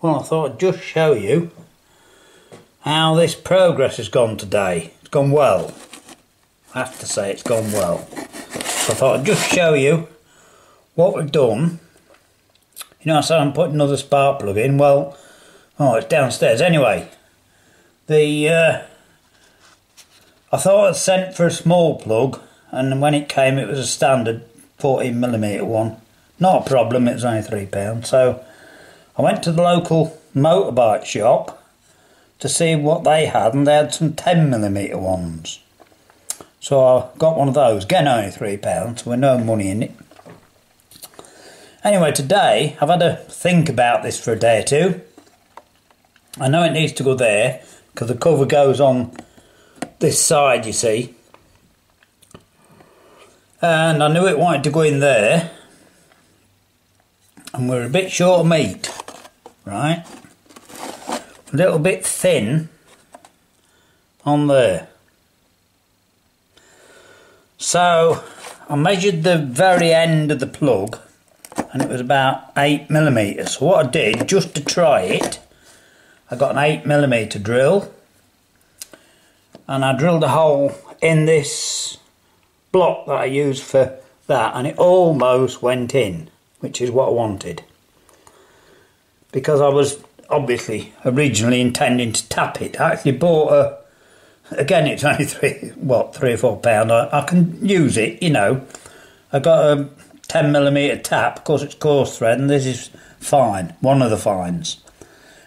Well, I thought I'd just show you how this progress has gone today. It's gone well. I have to say it's gone well. So I thought I'd just show you what we've done. You know, I said I'm putting another spark plug in. Well, it's downstairs. Anyway, I thought I'd sent for a small plug, and when it came it was a standard 14mm one. Not a problem, it was only £3. So I went to the local motorbike shop to see what they had, and they had some 10mm ones. So I got one of those, again only £3, so with no money in it. Anyway, today I've had to think about this for a day or two. I know it needs to go there because the cover goes on this side, you see. And I knew it wanted to go in there. And we're a bit short of meat, right? A little bit thin on there. So I measured the very end of the plug and it was about 8mm. So what I did, just to try it, I got an 8mm drill and I drilled a hole in this block that I used for that, and it almost went in, which is what I wanted, because I was obviously originally intending to tap it. I actually bought again it's only £3 or £4. I can use it, you know. I got a 10mm tap, of course it's coarse thread, and this is fine, one of the fines.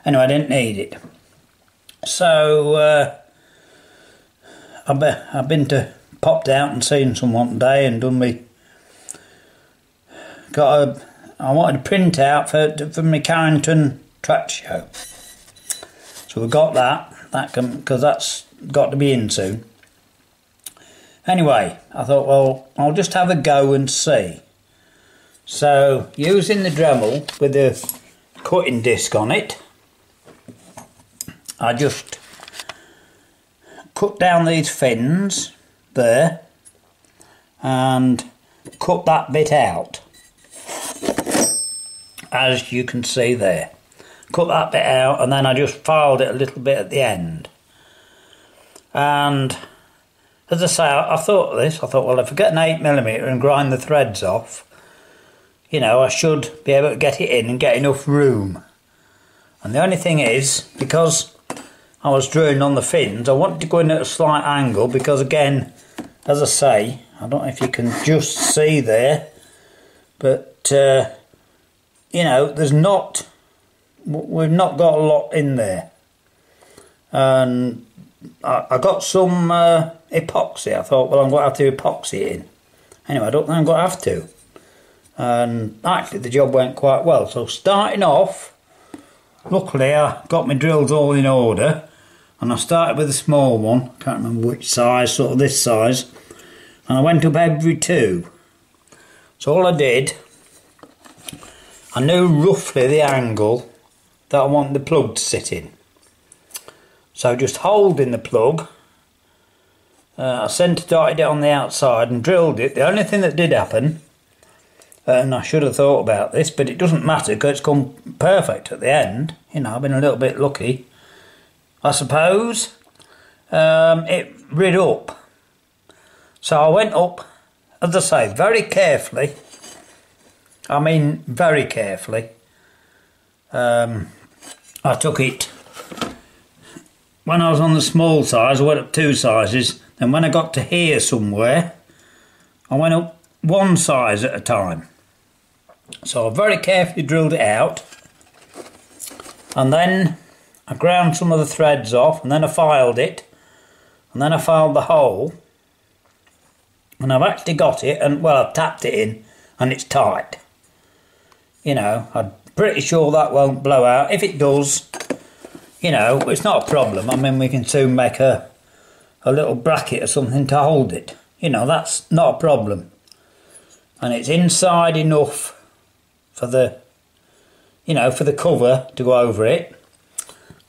Anyway, I didn't need it. So I've been to popped out and seen someone today and done me. I wanted a print out for my Carrington track show. So we got that because that's got to be in soon. Anyway, I thought, well, I'll just have a go and see. So using the Dremel with the cutting disc on it, I just cut down these fins there and cut that bit out, as you can see there. Cut that bit out, and then I just filed it a little bit at the end. And as I say, I thought of this. I thought, well, if I get an 8mm and grind the threads off, you know, I should be able to get it in and get enough room. And the only thing is, because I was drilling on the fins, I wanted to go in at a slight angle, because again, as I say, I don't know if you can just see there, but you know, we've not got a lot in there. And I got some epoxy. I thought, well, I'm going to have to epoxy it in. Anyway, I don't think I'm going to have to. And actually the job went quite well. So starting off, luckily I got my drills all in order, and I started with a small one, can't remember which size, sort of this size, and I went up every 2. So all I did, I knew roughly the angle that I want the plug to sit in. So just holding the plug, I centre dotted it on the outside and drilled it. The only thing that did happen, and I should have thought about this, but it doesn't matter because it's come perfect at the end. You know, I've been a little bit lucky, I suppose. It rid up. So I went up, as I say, very carefully. I mean, very carefully. I took it, when I was on the small size, I went up 2 sizes. Then when I got to here somewhere, I went up 1 size at a time. So I very carefully drilled it out, and then I ground some of the threads off, and then I filed it, and then I filed the hole, and I've actually got it, and well, I've tapped it in and it's tight. You know, I'm pretty sure that won't blow out. If it does, you know, it's not a problem. I mean, we can soon make a little bracket or something to hold it. You know, that's not a problem. And it's inside enough for the, you know, for the cover to go over it.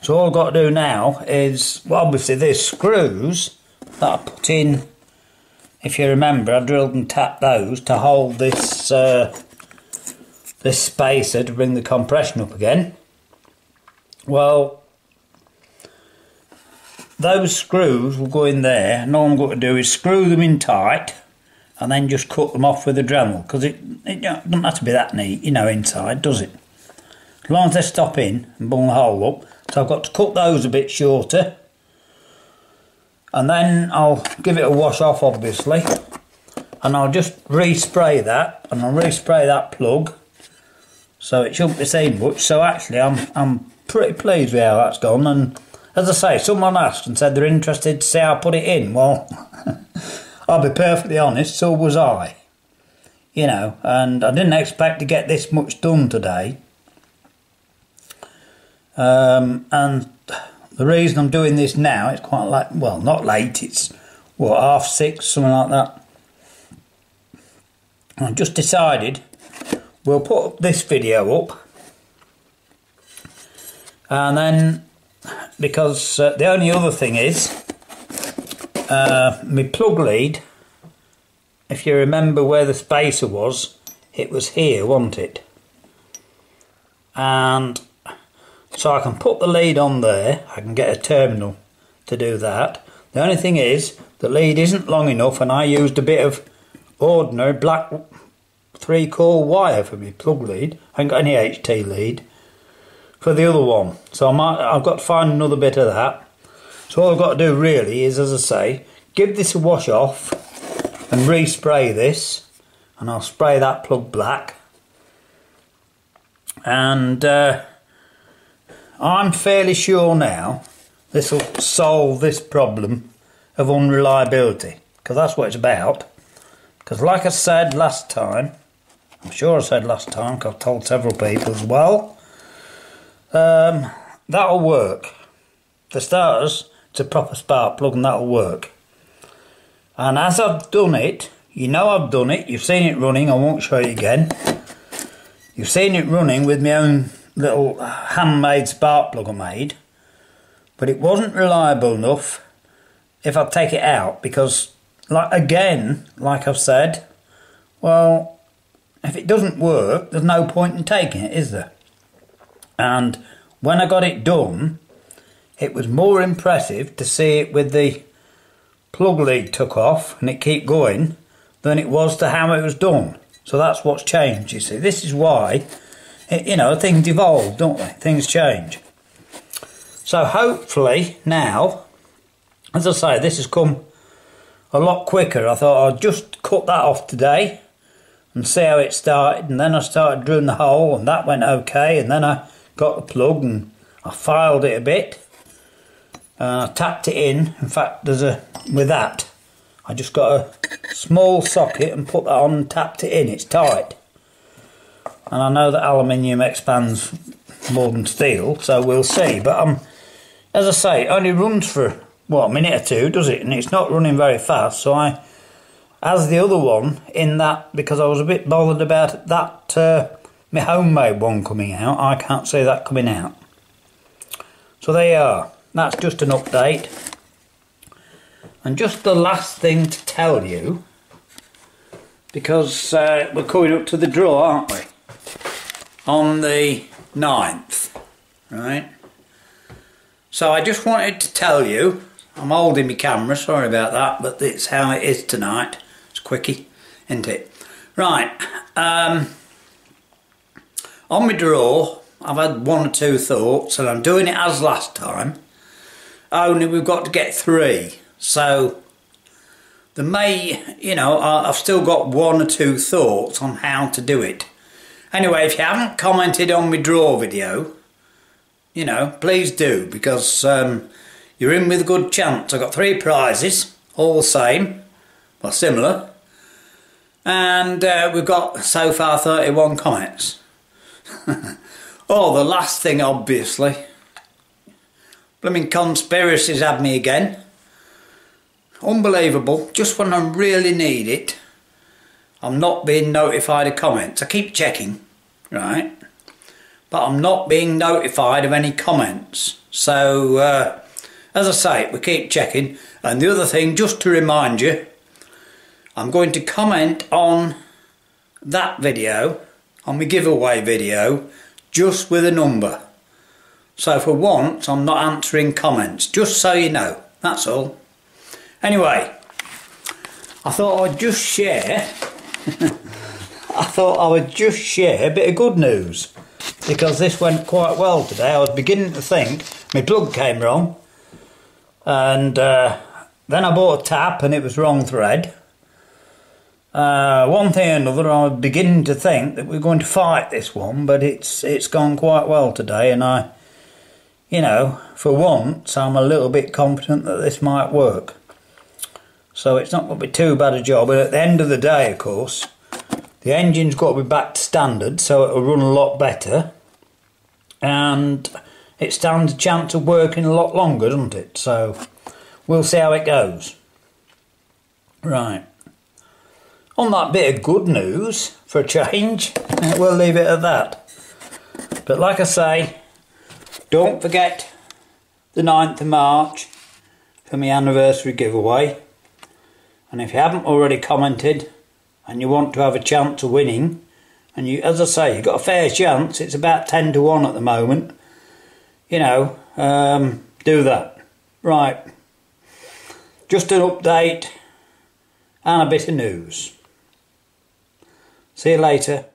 So all I've got to do now is, well, obviously there's screws that I put in. If you remember, I drilled and tapped those to hold this this spacer to bring the compression up again. Well, those screws will go in there, and all I'm going to do is screw them in tight and then just cut them off with a Dremel, because it doesn't have to be that neat, you know, inside, does it? As long as they stop in and bung the hole up. So I've got to cut those a bit shorter, and then I'll give it a wash off, obviously, and I'll just respray that, and I'll respray that plug so it shouldn't be seen much. So actually I'm pretty pleased with how that's gone. And as I say, someone asked and said they're interested to see how I put it in. Well, I'll be perfectly honest, so was I. You know, and I didn't expect to get this much done today. And the reason I'm doing this now, it's quite late, well, not late, it's, what, 6:30, something like that. I just decided we'll put this video up, and then, because the only other thing is, my plug lead, if you remember where the spacer was, it was here, wasn't it? And so I can put the lead on there, I can get a terminal to do that. The only thing is, the lead isn't long enough, and I used a bit of ordinary black 3-core wire for my plug lead. I haven't got any HT lead for the other one, so I've got to find another bit of that. So all I've got to do really is, as I say, give this a wash off and respray this, and I'll spray that plug black. And I'm fairly sure now this will solve this problem of unreliability, because that's what it's about. Because like I said last time, I'm sure I said last time, because I've told several people as well, that'll work. For starters, it's a proper spark plug, and that'll work. And as I've done it, you know I've done it, you've seen it running, I won't show you again. You've seen it running with my own little handmade spark plug I made, but it wasn't reliable enough if I take it out, because like I've said, well, if it doesn't work, there's no point in taking it, is there? And when I got it done, it was more impressive to see it with the plug lead took off and it keep going than it was to how it was done. So that's what's changed, you see. This is why, you know, things evolve, don't they? Things change. So hopefully now, as I say, this has come a lot quicker. I thought I'd just cut that off today and see how it started, and then I started drilling the hole, and that went okay, and then I got the plug and I filed it a bit, and I tapped it in. In fact, with that, I just got a small socket and put that on and tapped it in. It's tight. And I know that aluminium expands more than steel, so we'll see. But as I say, it only runs for, what, a minute or two, does it? And it's not running very fast, so I, as the other one, in that, because I was a bit bothered about that, my homemade one coming out, I can't see that coming out. So there you are. That's just an update. And just the last thing to tell you, because we're coming up to the draw, aren't we? On the 9th, right? So I just wanted to tell you, I'm holding my camera, sorry about that, but it's how it is tonight. It's quickie, isn't it? Right, on my draw, I've had one or two thoughts, and I'm doing it as last time, only we've got to get 3. So, there may, you know, I've still got one or two thoughts on how to do it. Anyway, if you haven't commented on my draw video, you know, please do, because you're in with a good chance. I've got 3 prizes, all the same, well, similar, and we've got so far 31 comments. Oh, the last thing, obviously, blooming conspiracies had me again. Unbelievable. Just when I really need it, I'm not being notified of comments. I keep checking, right, but I'm not being notified of any comments. So as I say, we keep checking. And the other thing, just to remind you, I'm going to comment on that video, on my giveaway video, just with a number. So for once I'm not answering comments, just so you know, that's all. Anyway, I thought I'd just share a bit of good news, because this went quite well today. I was beginning to think my plug came wrong, and then I bought a tap and it was wrong thread. One thing or another, I was beginning to think that we're going to fight this one, but it's gone quite well today, and I, you know, for once I'm a little bit confident that this might work. So it's not going to be too bad a job, but at the end of the day, of course, the engine's got to be back to standard, so it'll run a lot better, and it stands a chance of working a lot longer, doesn't it? So we'll see how it goes. Right. On that bit of good news, for a change, we'll leave it at that. But like I say, don't forget the 9th of March for my anniversary giveaway. And if you haven't already commented and you want to have a chance of winning, and you, as I say, you've got a fair chance, it's about 10 to 1 at the moment, you know, do that. Right. Just an update and a bit of news. See you later.